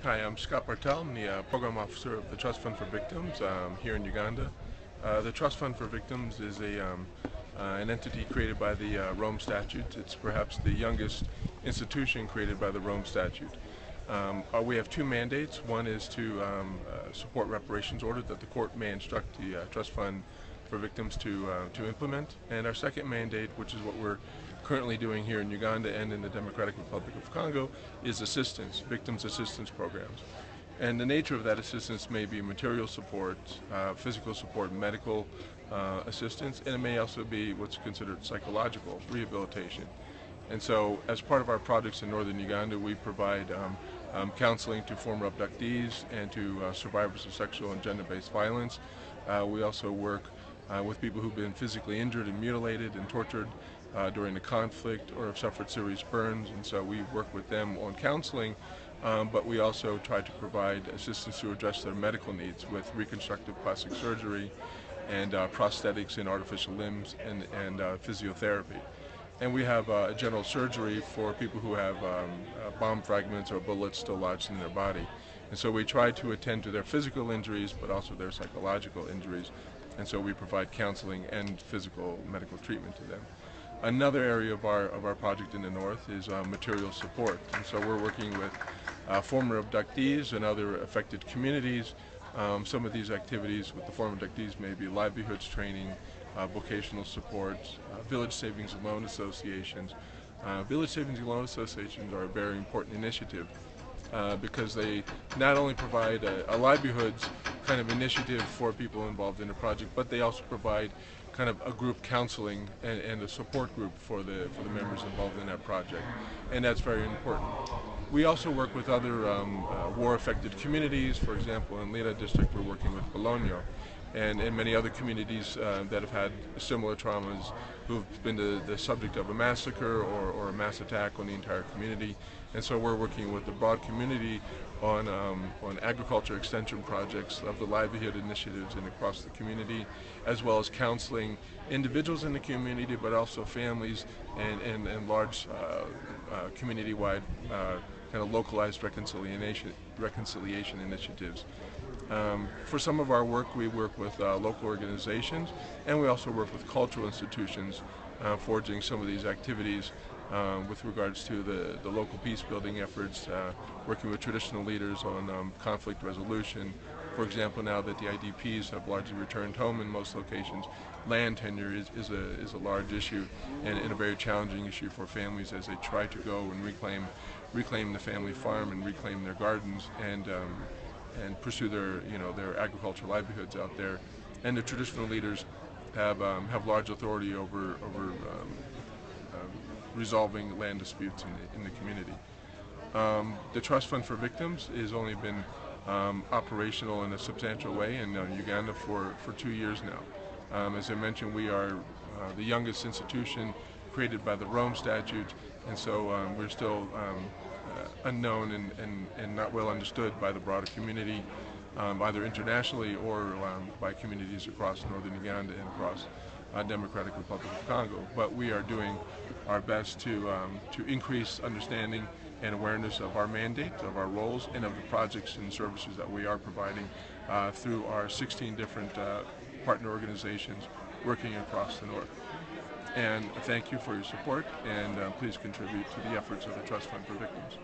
Hi, I'm Scott Bartel. I'm the Program Officer of the Trust Fund for Victims here in Uganda. The Trust Fund for Victims is an entity created by the Rome Statute. It's perhaps the youngest institution created by the Rome Statute. We have two mandates. One is to support reparations orders that the court may instruct the Trust Fund for Victims to implement. And our second mandate, which is what we're currently doing here in Uganda and in the Democratic Republic of Congo, is assistance, victims assistance programs. And the nature of that assistance may be material support, physical support, medical assistance, and it may also be what's considered psychological rehabilitation. And so as part of our projects in northern Uganda, we provide counseling to former abductees and to survivors of sexual and gender-based violence. We also work with people who've been physically injured and mutilated and tortured during the conflict or have suffered serious burns, and so we work with them on counseling, but we also try to provide assistance to address their medical needs with reconstructive plastic surgery and prosthetics and artificial limbs and physiotherapy. And we have general surgery for people who have bomb fragments or bullets still lodged in their body. And so we try to attend to their physical injuries, but also their psychological injuries. And so we provide counseling and physical medical treatment to them. Another area of our project in the north is material support. And so we're working with former abductees and other affected communities. Some of these activities with the former abductees may be livelihoods training, vocational support, village savings and loan associations. Village savings and loan associations are a very important initiative because they not only provide a livelihoods kind of initiative for people involved in the project, but they also provide kind of a group counseling and a support group for the members involved in that project, and that's very important. We also work with other war-affected communities. For example, in Lira district, we're working with Bologna, and many other communities that have had similar traumas, who've been the subject of a massacre or a mass attack on the entire community. And so we're working with the broad community on agriculture extension projects of the livelihood initiatives and across the community, as well as counseling individuals in the community, but also families and large community-wide kind of localized reconciliation initiatives. For some of our work, we work with local organizations, and we also work with cultural institutions, forging some of these activities with regards to the local peace-building efforts, working with traditional leaders on conflict resolution. For example, now that the IDPs have largely returned home in most locations, land tenure is a large issue and a very challenging issue for families as they try to go and reclaim the family farm and reclaim their gardens and pursue their agricultural livelihoods out there. And the traditional leaders have large authority over resolving land disputes in the community. The Trust Fund for Victims has only been operational in a substantial way in Uganda for 2 years now. As I mentioned, we are the youngest institution created by the Rome Statute, and so we're still unknown and not well understood by the broader community, either internationally or by communities across northern Uganda and across Democratic Republic of Congo. But we are doing our best to increase understanding and awareness of our mandate, of our roles, and of the projects and services that we are providing through our 16 different partner organizations working across the north. And thank you for your support, and please contribute to the efforts of the Trust Fund for Victims.